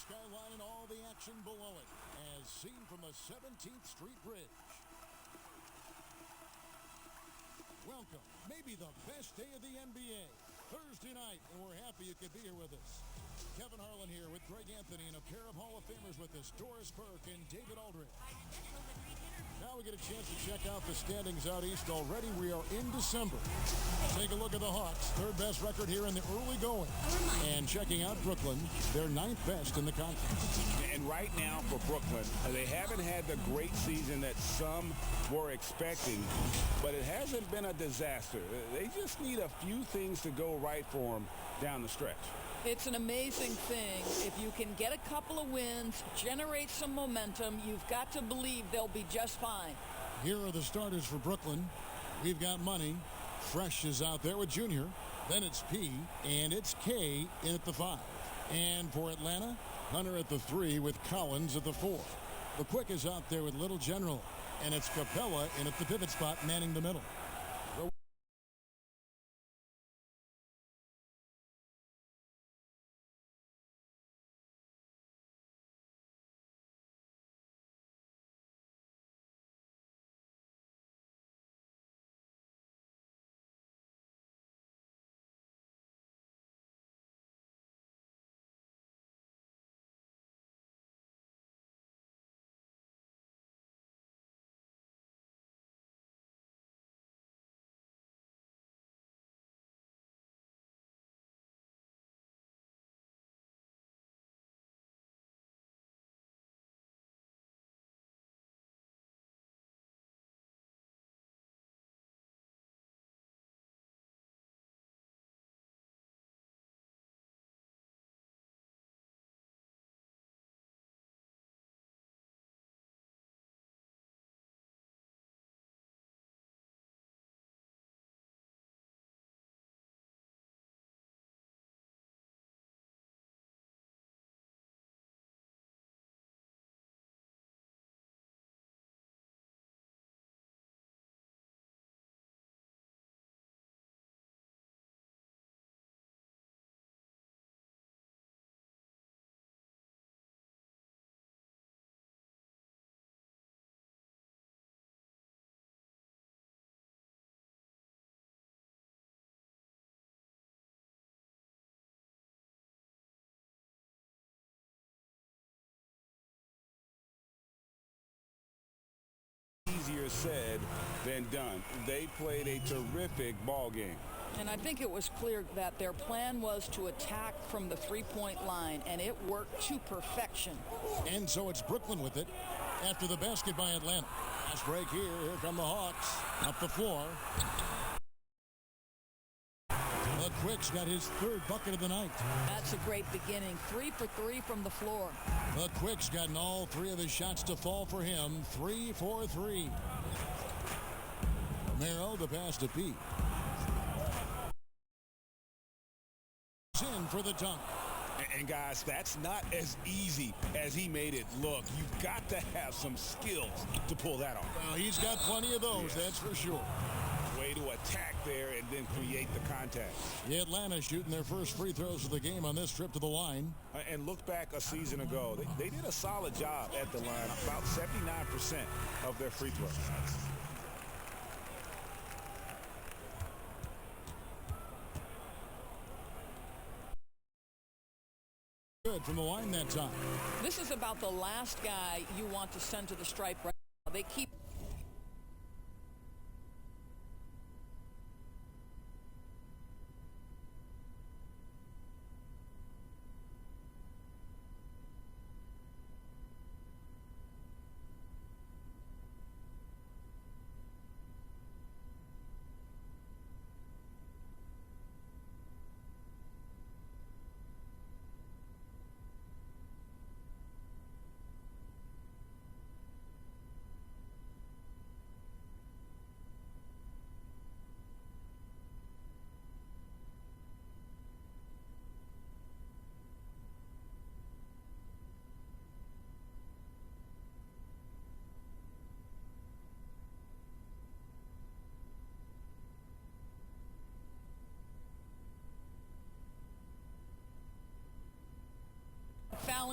skyline and all the action below it, as seen from the 17th Street Bridge. Welcome, maybe the best day of the NBA, Thursday night, and we're happy you could be here with us. Kevin Harlan here with Greg Anthony and a pair of Hall of Famers with us, Doris Burke and David Aldridge. Now we get a chance to check out the standings out east already. We are in December. Take a look at the Hawks, third best record here in the early going. And checking out Brooklyn, they're ninth best in the conference. And right now for Brooklyn, they haven't had the great season that some were expecting, but it hasn't been a disaster. They just need a few things to go right for them down the stretch. It's an amazing thing. If you can get a couple of wins, generate some momentum, you've got to believe they'll be just fine. Here are the starters for Brooklyn. We've got Money. Fresh is out there with Junior. Then it's P, and it's K in at the 5. And for Atlanta, Hunter at the 3 with Collins at the 4. The Quick is out there with Little General, and it's Capella in at the pivot spot manning the middle. Easier said than done. They played a terrific ball game. And I think it was clear that their plan was to attack from the three-point line, and it worked to perfection. And so it's Brooklyn with it after the basket by Atlanta. Fast break here. Here come the Hawks up the floor. The Quick's got his third bucket of the night. That's a great beginning. 3 for 3 from the floor. The Quick's gotten all 3 of his shots to fall for him. 3 for 3. Romero, the pass to Pete. In for the dunk. And guys, that's not as easy as he made it look. You've got to have some skills to pull that off. Well, he's got plenty of those, that's for sure. Way to attack there and then create the contact. The Atlanta shooting their first free throws of the game on this trip to the line. And look back a season ago. They did a solid job at the line, about 79% of their free throws. Good from the line that time. This is about the last guy you want to send to the stripe right now. They keep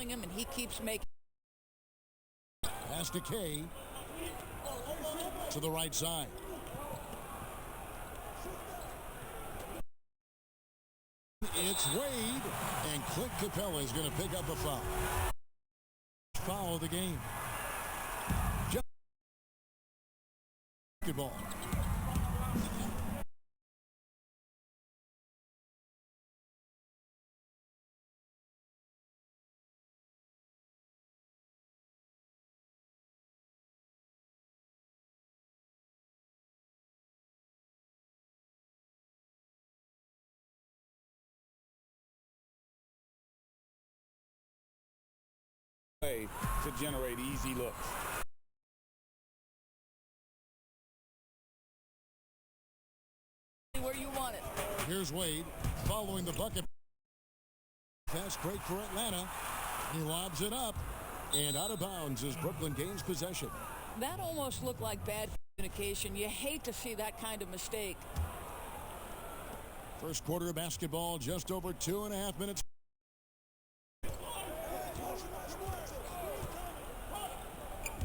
tackling him, and he keeps making. Pass to Kay. To the right side. It's Wade, and Clint Capella is going to pick up a foul. Foul of the game. Basketball. To generate easy looks. Where you want it. Here's Wade following the bucket. Fast break for Atlanta. He lobs it up and out of bounds as Brooklyn gains possession. That almost looked like bad communication. You hate to see that kind of mistake. First quarter of basketball, just over 2.5 minutes.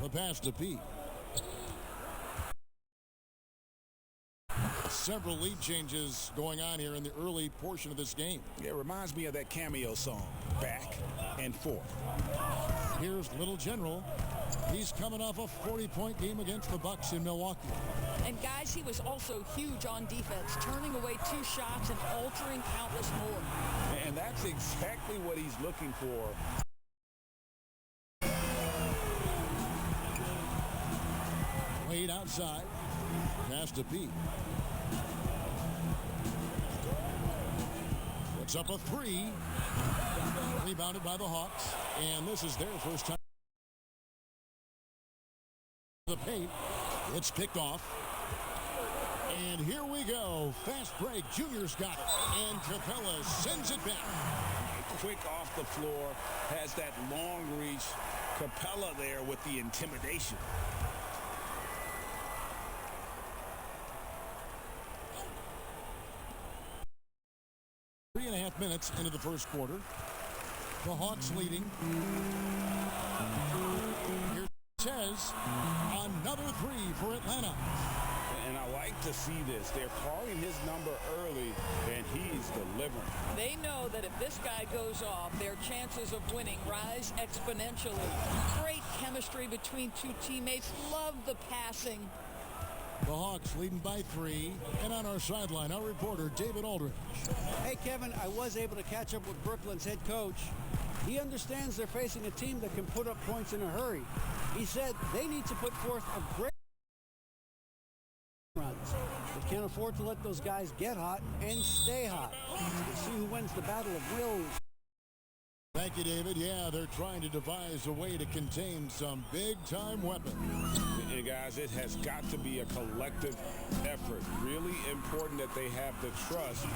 The pass to Pete. Several lead changes going on here in the early portion of this game. It reminds me of that cameo song, Back and Forth. Here's Little General. He's coming off a 40-point game against the Bucks in Milwaukee. And guys, he was also huge on defense, turning away 2 shots and altering countless more. And that's exactly what he's looking for. Wade outside. Pass to Pete. Puts up a 3. Rebounded by the Hawks. And this is their first time. The paint. It's picked off. And here we go. Fast break. Junior's got it. And Capella sends it back. Quick off the floor. Has that long reach. Capella there with the intimidation. 3.5 minutes into the first quarter. The Hawks leading. Here says another 3 for Atlanta. And I like to see this. They're calling his number early, and he's delivering. They know that if this guy goes off, their chances of winning rise exponentially. Great chemistry between 2 teammates. Love the passing. The Hawks leading by 3. And on our sideline, our reporter, David Aldridge. Hey, Kevin, I was able to catch up with Brooklyn's head coach. He understands they're facing a team that can put up points in a hurry. He said they need to put forth a great runs. They can't afford to let those guys get hot and stay hot. We'll see who wins the battle of wills. Thank you, David. Yeah, they're trying to devise a way to contain some big-time weapons. And guys, it has got to be a collective effort. Really important that they have the trust,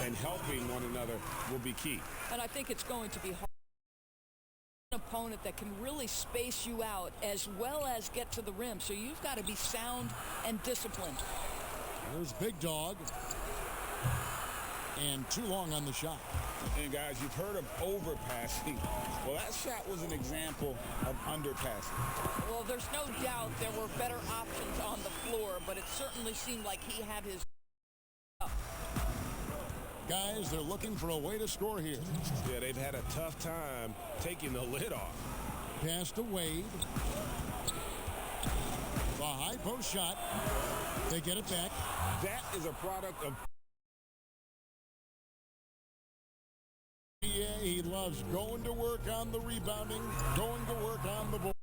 and helping one another will be key. And I think it's going to be hard. An opponent that can really space you out as well as get to the rim. So you've got to be sound and disciplined. There's Big Dog. And too long on the shot. And guys, you've heard of overpassing. Well, that shot was an example of underpassing. Well, there's no doubt there were better options on the floor, but it certainly seemed like he had his up. Guys, they're looking for a way to score here. Yeah, they've had a tough time taking the lid off. Pass to Wade. The high post shot. They get it back. That is a product of... Yeah, he loves going to work on the rebounding, going to work on the ball.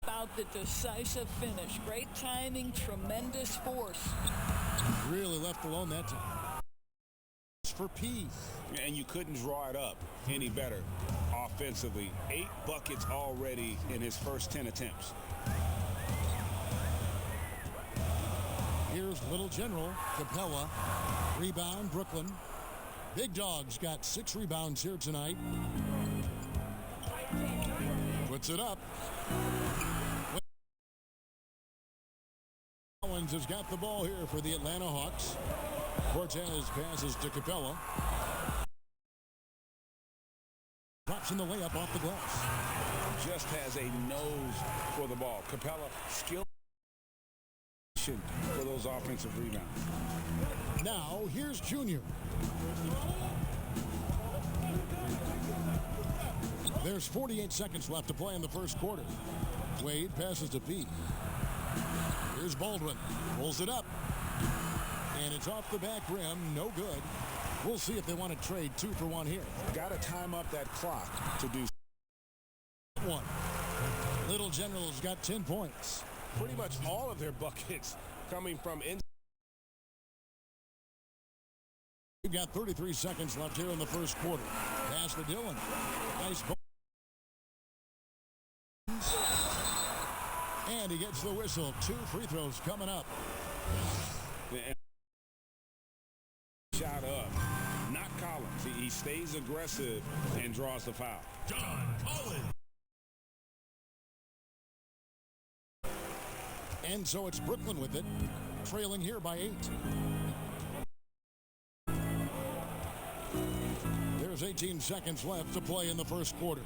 About the decisive finish. Great timing, tremendous force. Really left alone that time. For P. And you couldn't draw it up any better offensively. 8 buckets already in his first 10 attempts. Here's Little General, Capella. Rebound, Brooklyn. Big Dog's got 6 rebounds here tonight. Puts it up. Collins has got the ball here for the Atlanta Hawks. Cortez passes to Capella. drops in the layup off the glass. Just has a nose for the ball. Capella, skill for those offensive rebounds. Now, here's Junior. There's 48 seconds left to play in the first quarter. Wade passes to P. Here's Baldwin. Pulls it up. And it's off the back rim. No good. We'll see if they want to trade 2 for 1 here. Got to time up that clock to do one. Little General's got 10 points. Pretty much all of their buckets coming from inside. We've got 33 seconds left here in the first quarter. Pass to Dillon. Nice ball. And he gets the whistle. 2 free throws coming up. Shot up. Not Collins. He stays aggressive and draws the foul. John Collins. And so it's Brooklyn with it, trailing here by 8. There's 18 seconds left to play in the first quarter.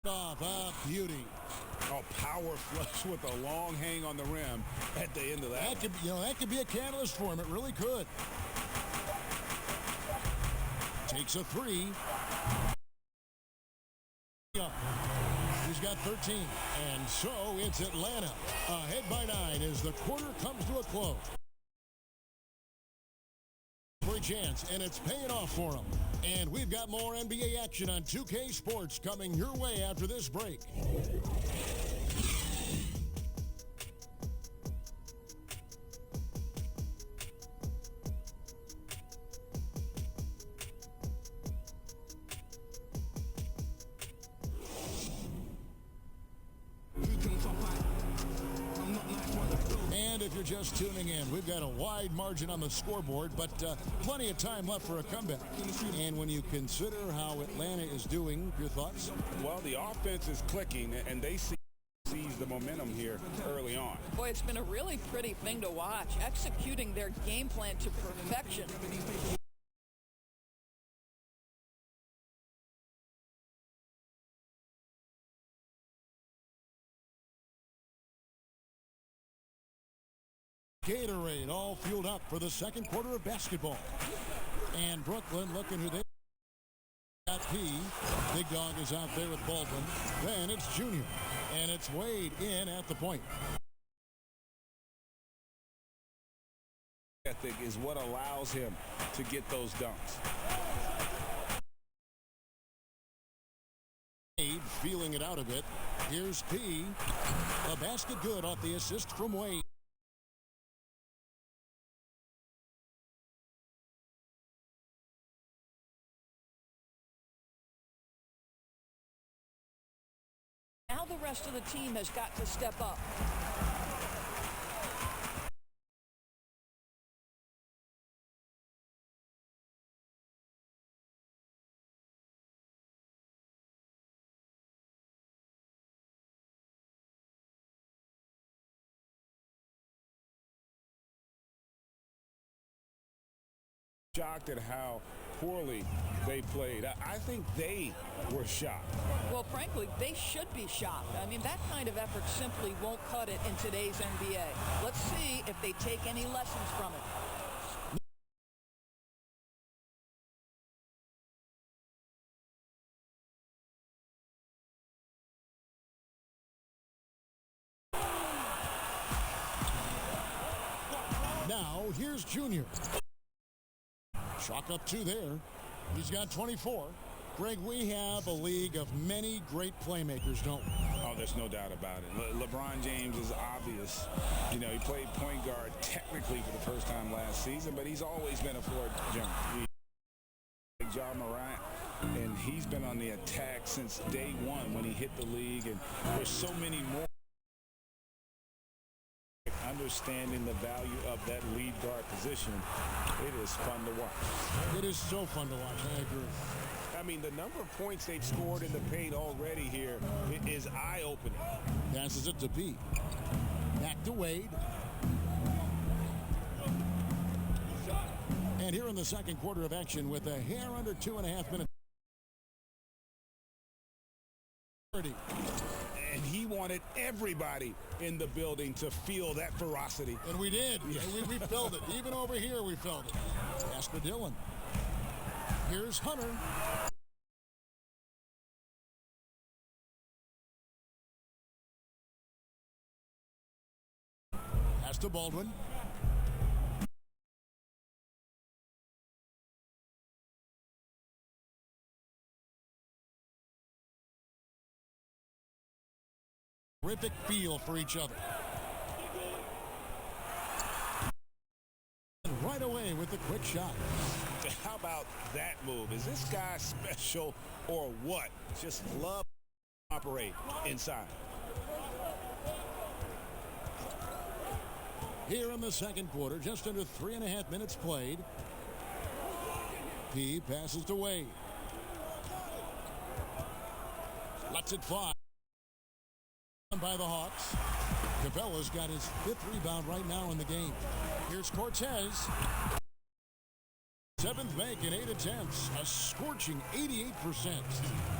Off, beauty. Oh, power flush with a long hang on the rim at the end of that. That could be a catalyst for him. It really could. Takes a 3. He's got 13. And so it's Atlanta ahead by 9 as the quarter comes to a close. Free chance, and it's paying off for him. And we've got more NBA action on 2K Sports coming your way after this break. Just tuning in, we've got a wide margin on the scoreboard, but plenty of time left for a comeback. And when you consider how Atlanta is doing, your thoughts? Well, the offense is clicking, and they seize the momentum here early on. Boy, it's been a really pretty thing to watch, executing their game plan to perfection. Gatorade all fueled up for the second quarter of basketball. And Brooklyn looking who they got. P. Big Dog is out there with Baldwin. Then it's Junior. And it's Wade in at the point. Ethic is what allows him to get those dunks. Wade feeling it out a bit. Here's P. A basket good off the assist from Wade. Now the rest of the team has got to step up. Shocked at how poorly they played. I think they were shocked. Well, frankly, they should be shocked. I mean, that kind of effort simply won't cut it in today's NBA. Let's see if they take any lessons from it. Now, here's Junior. Chalk up 2 there. He's got 24. Greg, we have a league of many great playmakers, don't we? Oh, there's no doubt about it. LeBron James is obvious. You know, he played point guard technically for the first time last season, but he's always been a floor general. John Morant, and he's been on the attack since day one when he hit the league, and there's so many more. Understanding the value of that lead guard position, it is fun to watch. It is so fun to watch. I agree. I mean, the number of points they've scored in the paint already here is eye-opening. Passes it to P. Back to Wade. And here in the second quarter of action with a hair under 2.5 minutes. And he wanted everybody in the building to feel that ferocity. And we did. Yeah. We felt it. Even over here, we felt it. Pass to Dillon. Here's Hunter. Pass to Baldwin. Terrific feel for each other. And right away with the quick shot. How about that move? Is this guy special or what? Just love to operate inside. Here in the second quarter, just under 3.5 minutes played. P passes to Wade. Lets it fly. By the Hawks. Capella's got his 5th rebound right now in the game. Here's Cortez. 7th make in 8 attempts. A scorching 88%.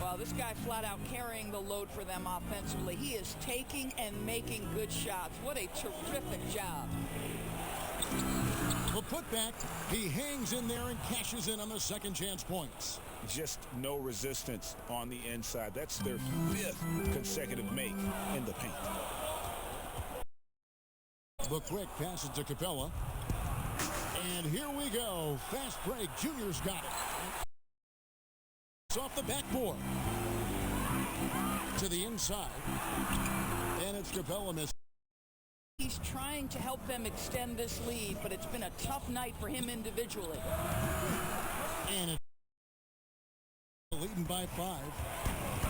Well, this guy flat out carrying the load for them offensively. He is taking and making good shots. What a terrific job. The putback. He hangs in there and cashes in on the second chance points. Just no resistance on the inside. That's their 5th consecutive make in the paint. The quick passes to Capella. And here we go. Fast break. Junior's got it. It's off the backboard. To the inside. And it's Capella missing. He's trying to help them extend this lead, but it's been a tough night for him individually. And it's leading by 5.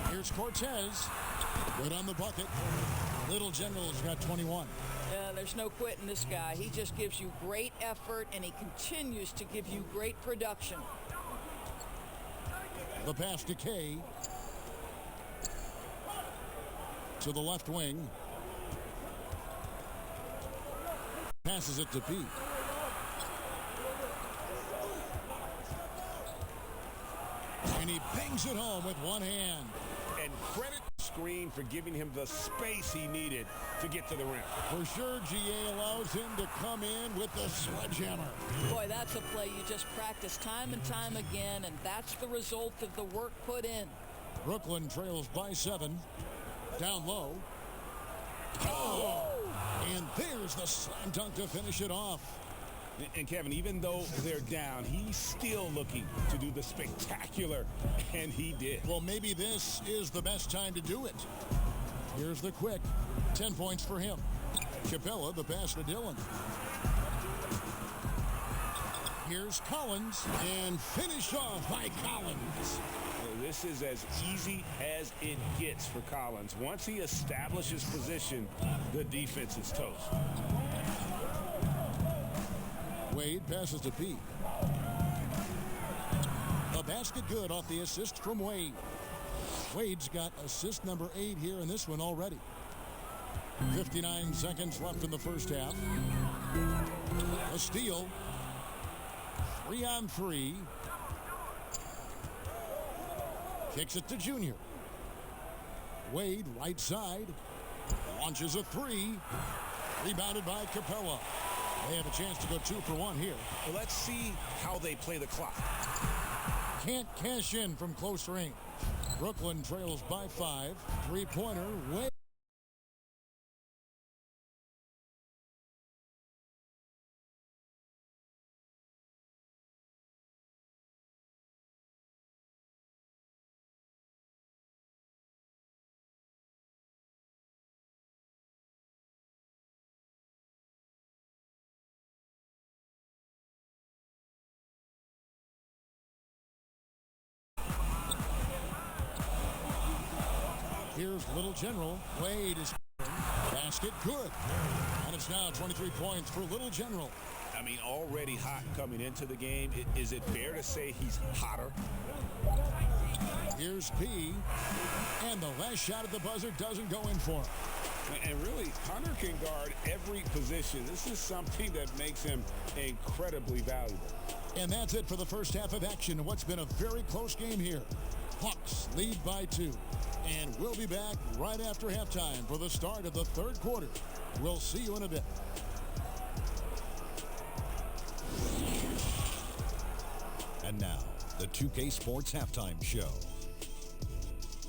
Here's Cortez. Good on the bucket. Little General's got 21. There's no quitting this guy. He just gives you great effort, and he continues to give you great production. The pass to Kay. To the left wing. Passes it to Pete. And he bangs it home with one hand. And credit the screen for giving him the space he needed to get to the rim. For sure, GA allows him to come in with the sledgehammer. Boy, that's a play you just practice time and time again, and that's the result of the work put in. Brooklyn trails by 7. Down low. Oh! And there's the slam dunk to finish it off. And Kevin, even though they're down, he's still looking to do the spectacular, and he did. Well, maybe this is the best time to do it. Here's the quick. 10 points for him. Capella, the pass to Dillon. Here's Collins, and finished off by Collins. This is as easy as it gets for Collins. Once he establishes position, the defense is toast. Wade passes to Pete. A basket good off the assist from Wade. Wade's got assist number 8 here in this one already. 59 seconds left in the first half. A steal. 3-on-3. Kicks it to Junior. Wade, right side. Launches a 3. Rebounded by Capella. They have a chance to go 2 for 1 here. Well, let's see how they play the clock. Can't cash in from close range. Brooklyn trails by 5. 3-pointer. Wade. Here's Little General. Wade is basket good. And it's now 23 points for Little General. I mean, already hot coming into the game. Is it fair to say he's hotter? Here's P. And the last shot at the buzzer doesn't go in for him. And really, Hunter can guard every position. This is something that makes him incredibly valuable. And that's it for the first half of action. What's been a very close game here. Hawks lead by 2. And we'll be back right after halftime for the start of the third quarter. We'll see you in a bit. And now, the 2K Sports Halftime Show.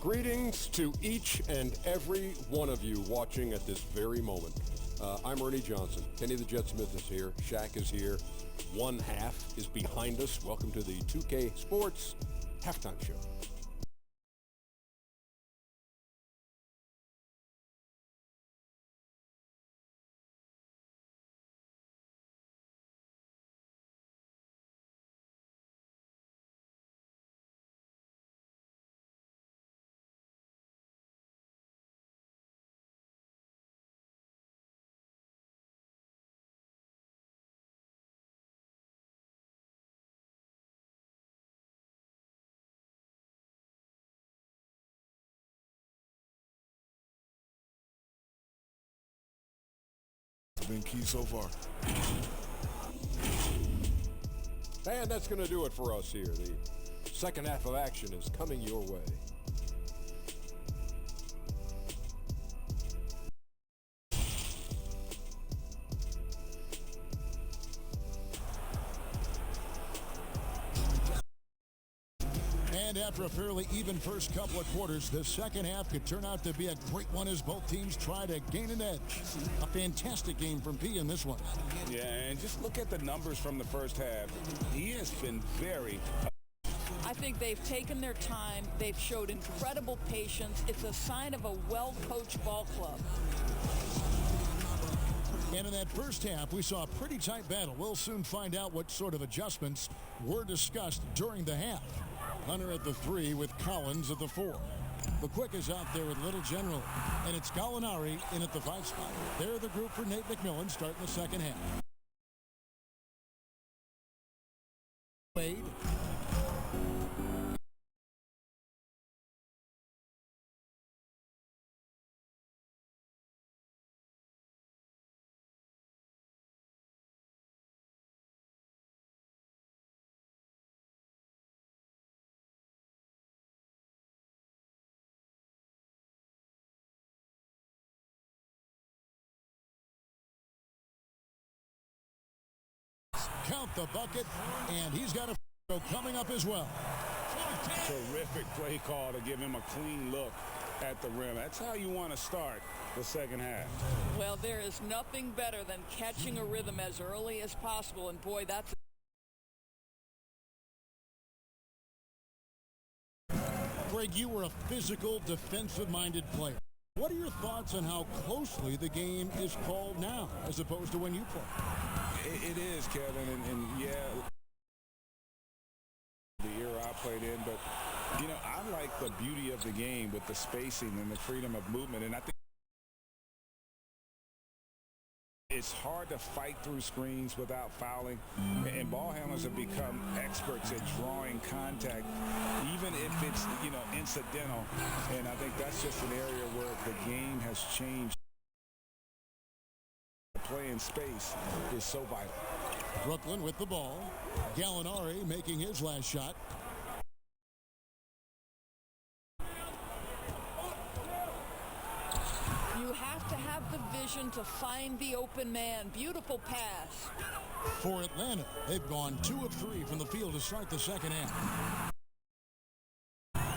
Greetings to each and every one of you watching at this very moment. I'm Ernie Johnson. Kenny the Jet Smith is here. Shaq is here. One half is behind us. Welcome to the 2K Sports Halftime Show. Been key so far. And that's going to do it for us here. The second half of action is coming your way. And after a fairly even first couple of quarters, the second half could turn out to be a great one as both teams try to gain an edge. A fantastic game from P in this one. Yeah, and just look at the numbers from the first half. He has been very... I think they've taken their time. They've showed incredible patience. It's a sign of a well-coached ball club. And in that first half, we saw a pretty tight battle. We'll soon find out what sort of adjustments were discussed during the half. Hunter at the 3 with Collins at the 4. The quick is out there with Little General. And it's Gallinari in at the 5 spot. They're the group for Nate McMillan starting the second half. Wade. Count the bucket, and he's got a coming up as well. Terrific play call to give him a clean look at the rim. That's how you want to start the second half. Well, there is nothing better than catching a rhythm as early as possible, and boy, that's... Greg, you were a physical, defensive-minded player. What are your thoughts on how closely the game is called now as opposed to when you played? It is, Kevin, and yeah, the era I played in, but, you know, I like the beauty of the game with the spacing and the freedom of movement, and I think it's hard to fight through screens without fouling, and ball handlers have become experts at drawing contact, even if it's, you know, incidental, and I think that's just an area where the game has changed. Play in space is so vital. Brooklyn with the ball. Gallinari making his last shot. You have to have the vision to find the open man. Beautiful pass. For Atlanta, they've gone 2 of 3 from the field to start the second half.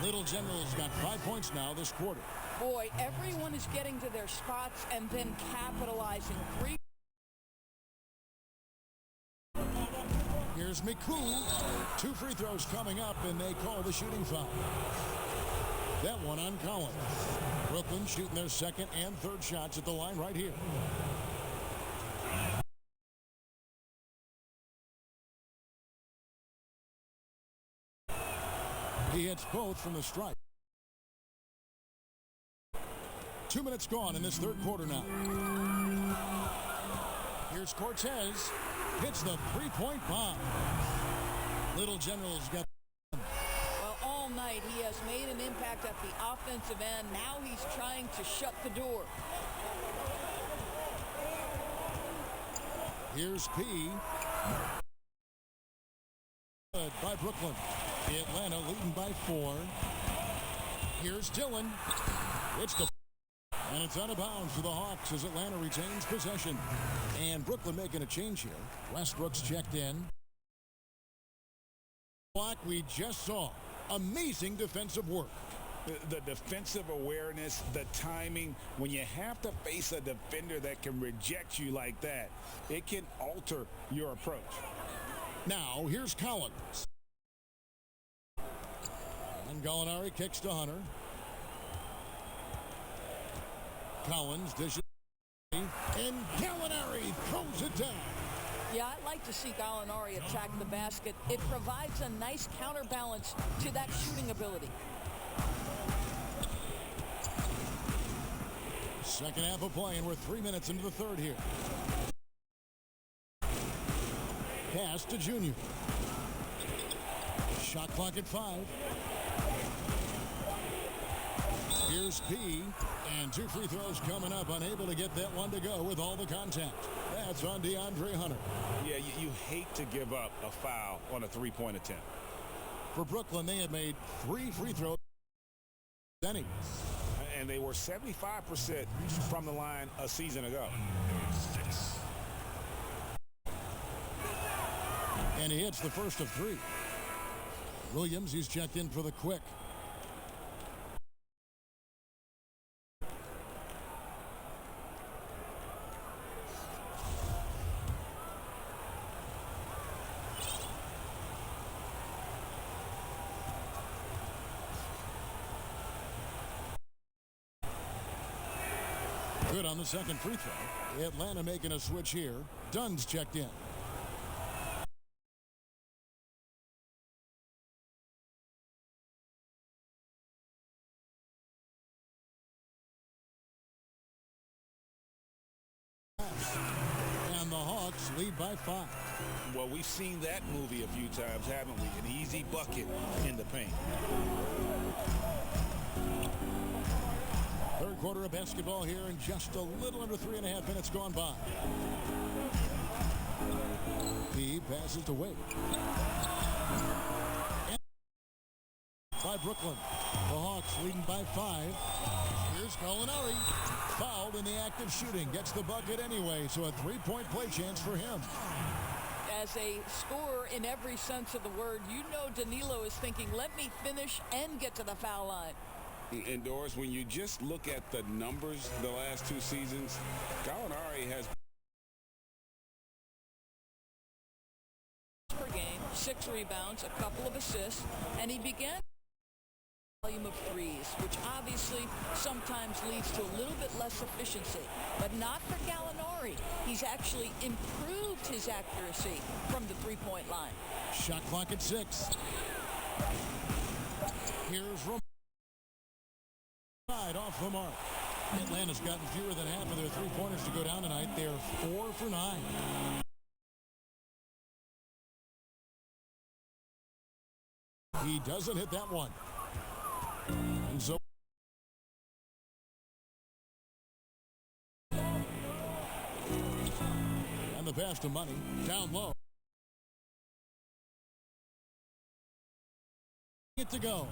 Little General's got 5 points now this quarter. Boy, everyone is getting to their spots and then capitalizing. Here's Miku. 2 free throws coming up, and they call the shooting foul. That one on Collins. Brooklyn shooting their second and third shots at the line right here. He hits both from the stripe. 2 minutes gone in this third quarter now. Here's Cortez. Hits the three-point bomb. Little General's got... Well, all night he has made an impact at the offensive end. Now he's trying to shut the door. Here's P. Good by Brooklyn. Atlanta leading by 4. Here's Dillon. It's the... And it's out of bounds for the Hawks as Atlanta retains possession. And Brooklyn making a change here. Westbrook's checked in. Block we just saw. Amazing defensive work. The defensive awareness, the timing, when you have to face a defender that can reject you like that, it can alter your approach. Now, here's Collins. And Gallinari kicks to Hunter. Collins dishes. And Gallinari throws it down. Yeah, I'd like to see Gallinari attack the basket. It provides a nice counterbalance to that shooting ability. Second half of play, and we're 3 minutes into the third here. Pass to Junior. Shot clock at 5. Here's P. And 2 free throws coming up. Unable to get that one to go with all the contact. That's on DeAndre Hunter. Yeah, you hate to give up a foul on a three-point attempt. For Brooklyn, they had made 3 free throws. And they were 75% from the line a season ago. And he hits the first of 3. Williams, he's checked in for the quick. Good on the second free throw. Atlanta making a switch here. Dunn's checked in. And the Hawks lead by 5. Well, we've seen that movie a few times, haven't we? An easy bucket in the paint. Third quarter of basketball here, and just a little under 3.5 minutes gone by. He passes to Wade. By Brooklyn. The Hawks leading by 5. Here's Gallinari. Fouled in the act of shooting. Gets the bucket anyway, so a 3-point play chance for him. As a scorer in every sense of the word, you know Danilo is thinking, let me finish and get to the foul line. And Doris, when you just look at the numbers the last 2 seasons, Gallinari has per game, 6 rebounds, a couple of assists, and he began volume of threes, which obviously sometimes leads to a little bit less efficiency, but not for Gallinari. He's actually improved his accuracy from the 3-point line. Shot clock at 6. Here's Romero. Off the mark. Atlanta's gotten fewer than half of their 3-pointers to go down tonight. They're 4 for 9. He doesn't hit that one. And so and the pass to Money down low. Get to go.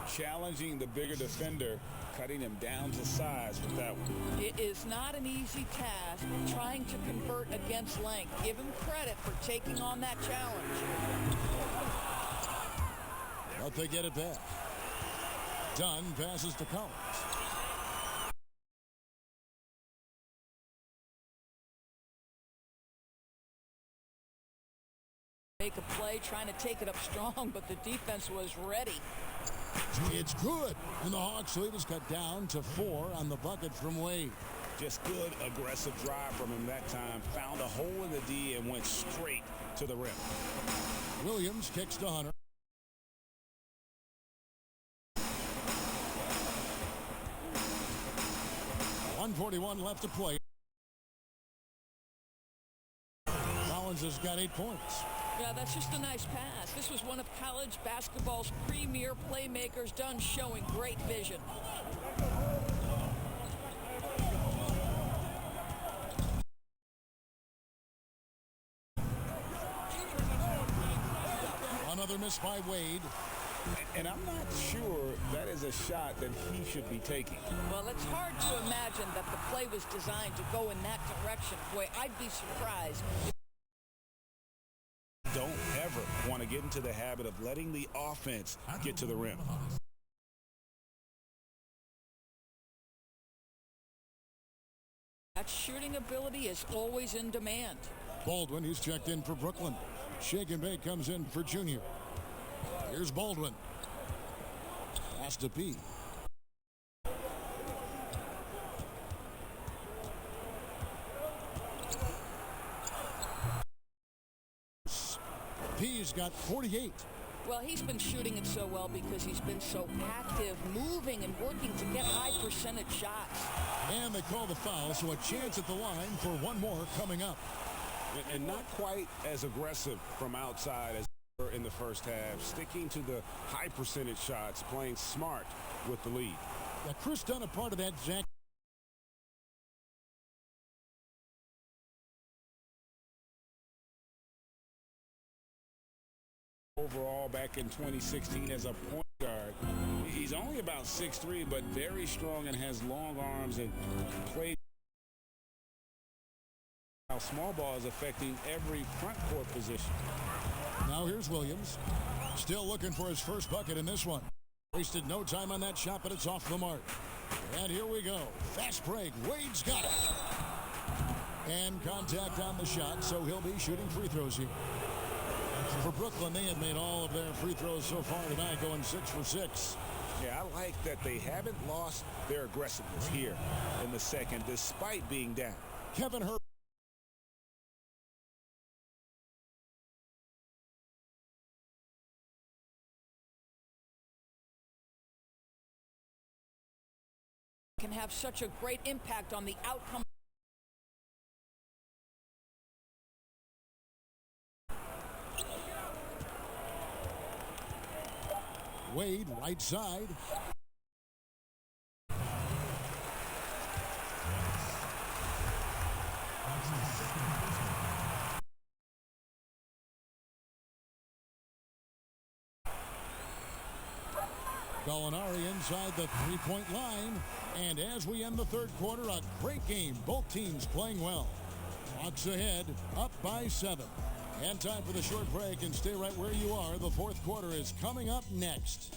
challenging the bigger defender, cutting him down to size with that one. It is not an easy task trying to convert against length. Give him credit for taking on that challenge. But they get it back. Dunn passes to Collins. Make a play, trying to take it up strong, but the defense was ready. It's good, and the Hawks lead is cut down to 4 on the bucket from Wade. Just good, aggressive drive from him that time. Found a hole in the D and went straight to the rim. Williams kicks to Hunter. .141 left to play. Collins has got 8 points. Yeah, that's just a nice pass. This was one of college basketball's premier playmakers, Dunn showing great vision. pass by Wade. And I'm not sure that is a shot that he should be taking. Well, it's hard to imagine that the play was designed to go in that direction. Boy, I'd be surprised. Don't ever want to get into the habit of letting the offense get to the rim. That shooting ability is always in demand. Baldwin, who's checked in for Brooklyn. Shake and Bake comes in for Junior. Here's Baldwin. Pass to P. P's got 48. Well, he's been shooting it so well because he's been so active, moving and working to get high percentage shots. And they call the foul, so a chance at the line for one more coming up. And not quite as aggressive from outside as in the first half, sticking to the high percentage shots, playing smart with the lead. Yeah, Chris done a part of that, Zach. Overall, back in 2016 as a point guard, he's only about 6'3", but very strong and has long arms and played. How small ball is affecting every front court position. Now here's Williams. Still looking for his first bucket in this one. Wasted no time on that shot, but it's off the mark. And here we go. Fast break. Wade's got it. And contact on the shot, so he'll be shooting free throws here. For Brooklyn, they had made all of their free throws so far tonight, going 6 for 6. Yeah, I like that they haven't lost their aggressiveness here in the second, despite being down. Kevin Hurt. Can have such a great impact on the outcome. Wade, right side. Gallinari inside the three-point line. And as we end the third quarter, a great game. Both teams playing well. Hawks ahead, up by 7. And time for the short break, and stay right where you are. The fourth quarter is coming up next.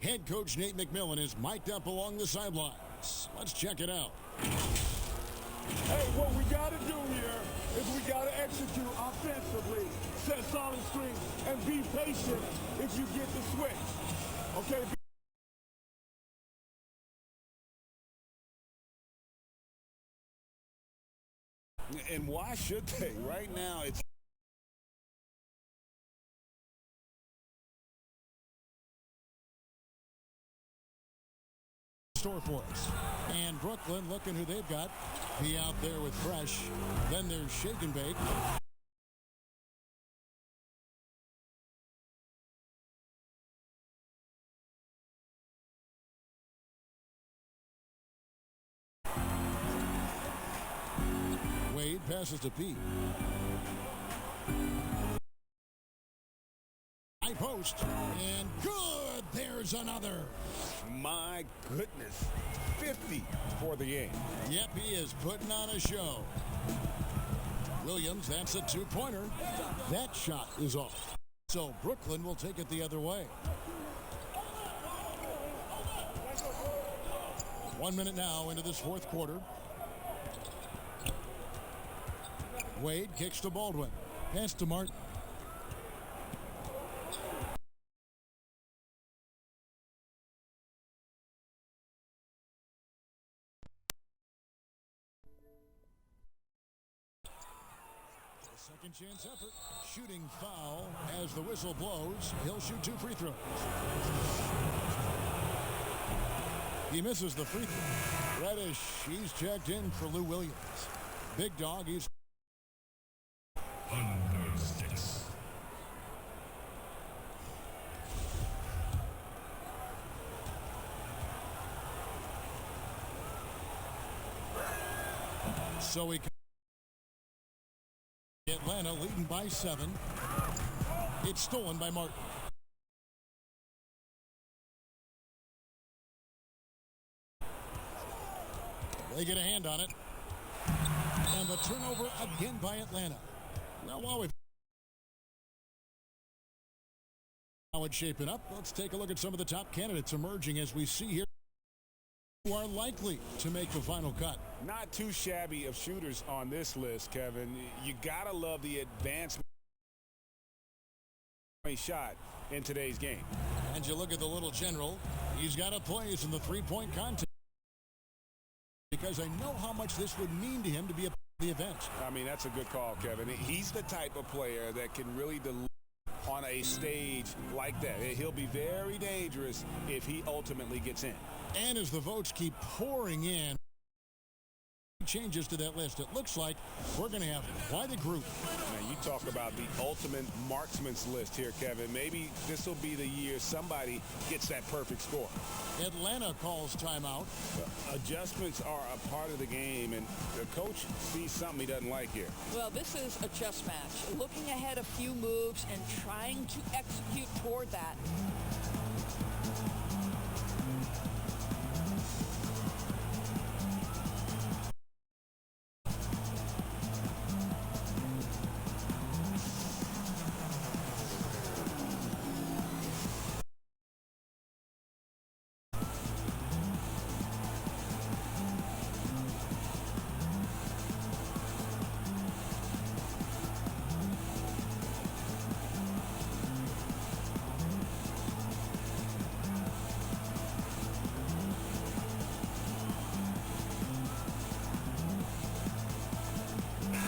Head coach Nate McMillan is mic'd up along the sidelines. Let's check it out. Hey, what we got to do here is we got to execute offensively, set solid screens, and be patient if you get the switch. Okay? And why should they? Right now, it's store for us. And Brooklyn, looking who they've got. Be out there with Fresh. Then there's Shake and Bake. Wade passes to P. High post. And good. There's another. My goodness, 50 for the game. Yep, he is putting on a show. Williams, that's a two-pointer. That shot is off. So Brooklyn will take it the other way. 1 minute now into this fourth quarter. Wade kicks to Baldwin. Pass to Martin. Second chance effort. Shooting foul as the whistle blows. He'll shoot 2 free throws. He misses the free throw. Reddish, he's checked in for Lou Williams. Big dog, he's So we Atlanta leading by 7. It's stolen by Martin. They get a hand on it. And the turnover again by Atlanta. Now, while we've how it's shaping up, let's take a look at some of the top candidates emerging as we see here who are likely to make the final cut. Not too shabby of shooters on this list, Kevin. You got to love the advancement shot in today's game. And you look at the little general. He's got a place in the three-point contest because I know how much this would mean to him to be a part of the event. I mean, that's a good call, Kevin. He's the type of player that can really deliver on a stage like that. He'll be very dangerous if he ultimately gets in. And as the votes keep pouring in, changes to that list, it looks like we're going to have quite a group. Now, you talk about the ultimate marksman's list here, Kevin. Maybe this will be the year somebody gets that perfect score. Atlanta calls timeout. Adjustments are a part of the game, and the coach sees something he doesn't like here. Well, this is a chess match. Looking ahead a few moves and trying to execute toward that.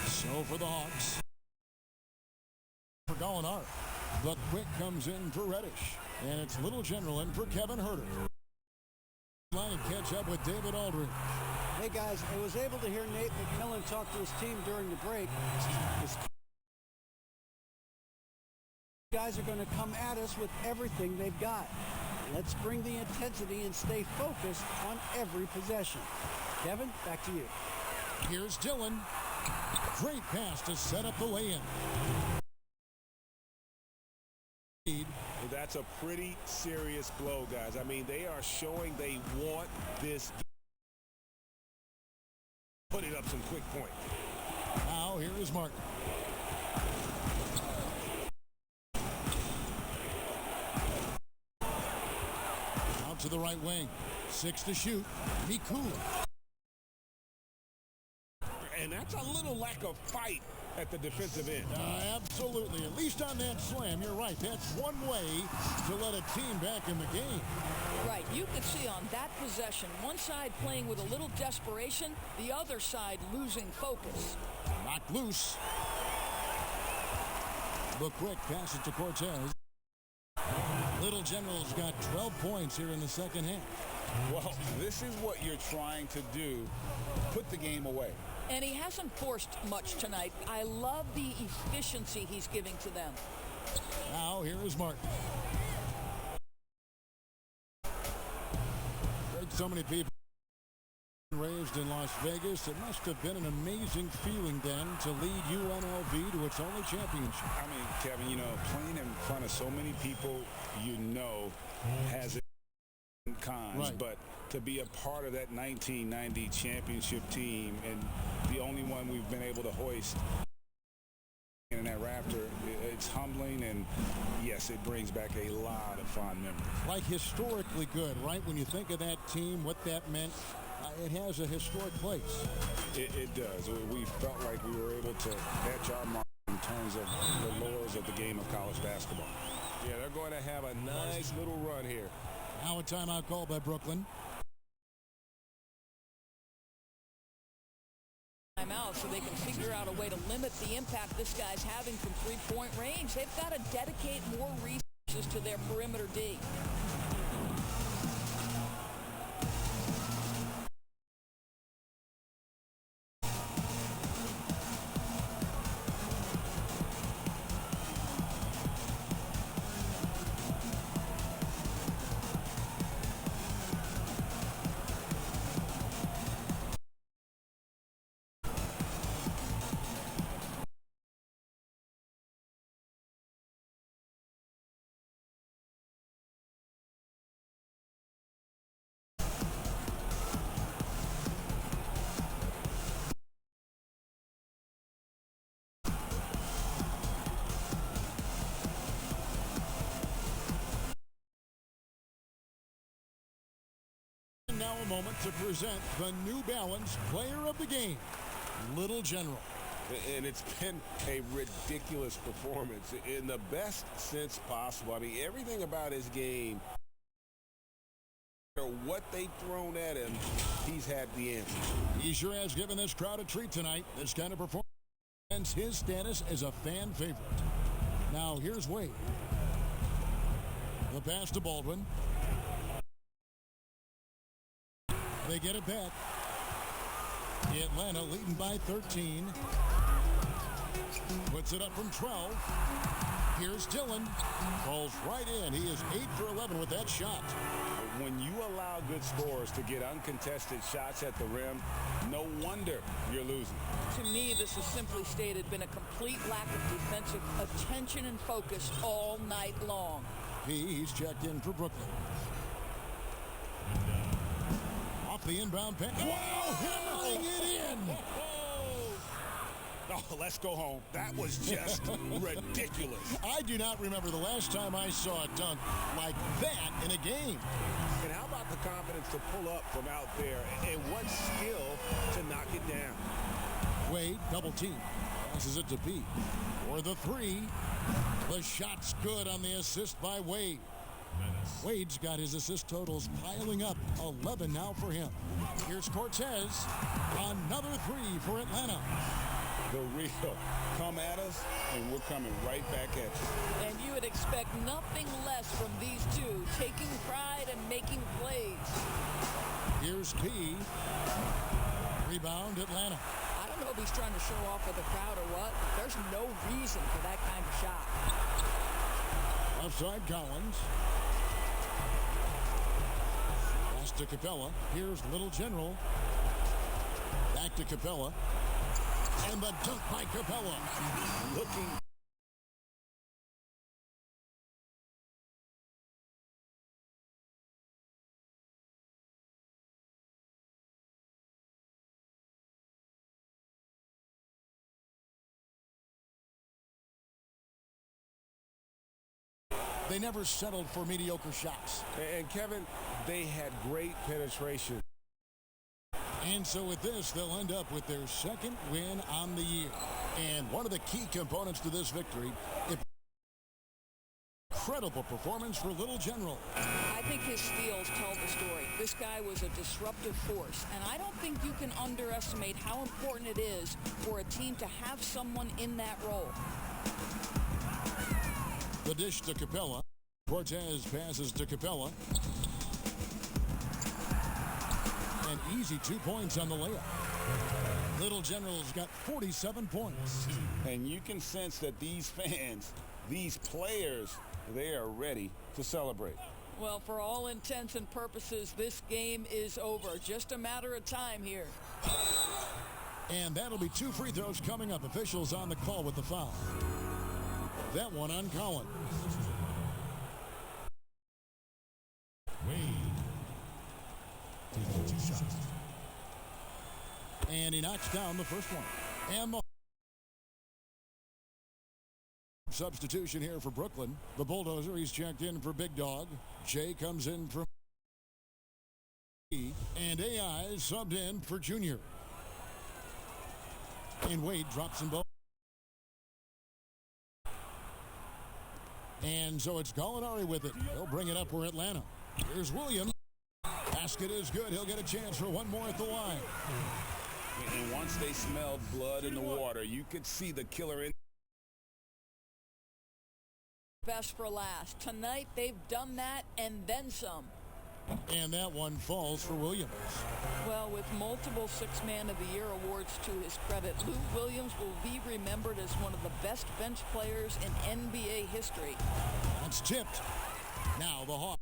So for the Hawks, for Gallinari, but Quick comes in for Reddish, and it's Little General in for Kevin Herter. Line catch up with David Aldridge. Hey guys, I was able to hear Nate McMillan talk to his team during the break. His guys are going to come at us with everything they've got. Let's bring the intensity and stay focused on every possession. Kevin, back to you. Here's Dillon. Great pass to set up the lay-in. That's a pretty serious blow, guys. I mean, they are showing they want this. Putting up some quick point. Now here is Martin. Out to the right wing. 6 to shoot. Mikula. And that's a little lack of fight at the defensive end. Absolutely. At least on that slam, you're right. That's one way to let a team back in the game. Right. You could see on that possession, one side playing with a little desperation, the other side losing focus. Knocked loose. The quick pass it to Cortez. Little General's got 12 points here in the second half. Well, this is what you're trying to do. Put the game away. And he hasn't forced much tonight. I love the efficiency he's giving to them. Now here is Martin. Great, so many people raised in Las Vegas. It must have been an amazing feeling then to lead UNLV to its only championship. I mean, Kevin, you know, playing in front of so many people you know has its cons, right. But to be a part of that 1990 championship team and the only one we've been able to hoist in that Raptor, it's humbling, and yes, it brings back a lot of fond memories. Like historically good, right? When you think of that team, what that meant, it has a historic place. It does. We felt like we were able to catch our mark in terms of the lures of the game of college basketball. Yeah, they're going to have a nice little run here. Now a timeout called by Brooklyn. Timeout so they can figure out a way to limit the impact this guy's having from three-point range. They've got to dedicate more resources to their perimeter D. moment to present the New Balance Player of the Game, Little General. And it's been a ridiculous performance in the best sense possible. I mean, everything about his game, no matter what they've thrown at him, he's had the answer. He sure has given this crowd a treat tonight. This kind of performance and his status as a fan favorite. Now here's Wade. The pass to Baldwin. They get it back. Atlanta leading by 13. Puts it up from 12. Here's Dillon. Falls right in. He is 8 for 11 with that shot. When you allow good scorers to get uncontested shots at the rim, no wonder you're losing. To me, this has simply stated been a complete lack of defensive attention and focus all night long. He's checked in for Brooklyn. Off the inbound pass. Wow, hammering it in. Oh, let's go home. That was just ridiculous. I do not remember the last time I saw a dunk like that in a game. And how about the confidence to pull up from out there, and what skill to knock it down. Wade, double team. Passes it to P. For the three. The shot's good on the assist by Wade. Wade's got his assist totals piling up. 11 now for him. Here's Cortez. Another three for Atlanta. The real. Come at us, and we're coming right back at you. And you would expect nothing less from these two, taking pride and making plays. Here's P. Rebound, Atlanta. I don't know if he's trying to show off with the crowd or what. But there's no reason for that kind of shot. Offside Collins. Pass to Capella. Here's Little General. Back to Capella. And the dunk by Capella. Looking. They never settled for mediocre shots. And Kevin, they had great penetration. And so with this, they'll end up with their second win on the year. And one of the key components to this victory, incredible performance for Little General. I think his steals tell the story. This guy was a disruptive force, and I don't think you can underestimate how important it is for a team to have someone in that role. The dish to Capella. Cortez passes to Capella. An easy 2 points on the layup. Little General's got 47 points. And you can sense that these fans, these players, they are ready to celebrate. Well, for all intents and purposes, this game is over. Just a matter of time here. And that'll be 2 free throws coming up. Officials on the call with the foul. That one on Collins. And he knocks down the first one. And the substitution here for Brooklyn. The Bulldozer, he's checked in for Big Dog. Jay comes in for and AI is subbed in for Junior. And Wade drops them both. And so it's Gallinari with it. He'll bring it up for Atlanta. Here's Williams. Basket is good. He'll get a chance for one more at the line. And once they smelled blood in the water, you could see the killer in. Best for last. Tonight, they've done that and then some. And that one falls for Williams. Well, with multiple Six-Man of the Year awards to his credit, Lou Williams will be remembered as one of the best bench players in NBA history. That's tipped. Now the Hawks.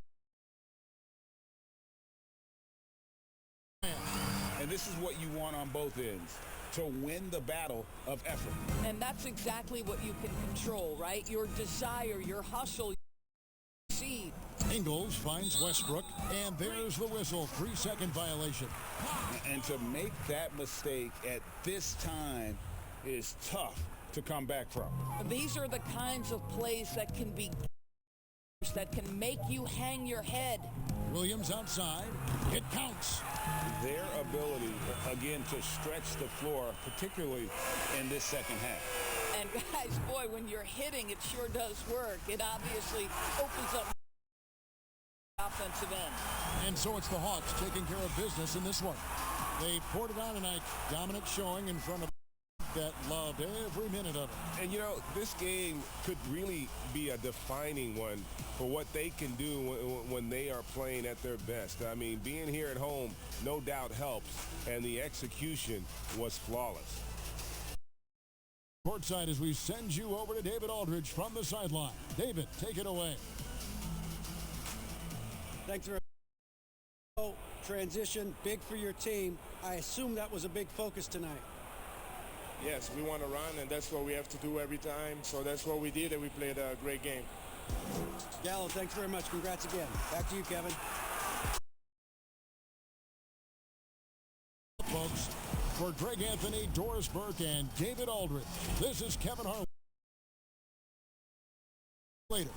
And this is what you want on both ends, to win the battle of effort. And that's exactly what you can control, right? Your desire, your hustle, your seed. Ingles finds Westbrook, and there's the whistle. 3-second violation. And to make that mistake at this time is tough to come back from. These are the kinds of plays that can be, that can make you hang your head. Williams outside. It counts. Their ability, again, to stretch the floor, particularly in this second half. And guys, boy, when you're hitting, it sure does work. It obviously opens up offensive end. And so it's the Hawks taking care of business in this one. They poured it on tonight. Dominant showing in front of that loved every minute of it. And, you know, this game could really be a defining one for what they can do when they are playing at their best. I mean, being here at home no doubt helps, and the execution was flawless. Courtside as we send you over to David Aldridge from the sideline. David, take it away. Thanks for transition, big for your team. I assume that was a big focus tonight. Yes, we want to run, and that's what we have to do every time. So that's what we did, and we played a great game. Gallo, thanks very much. Congrats again. Back to you, Kevin. Folks, for Greg Anthony, Doris Burke, and David Aldridge, this is Kevin Harlan. Later.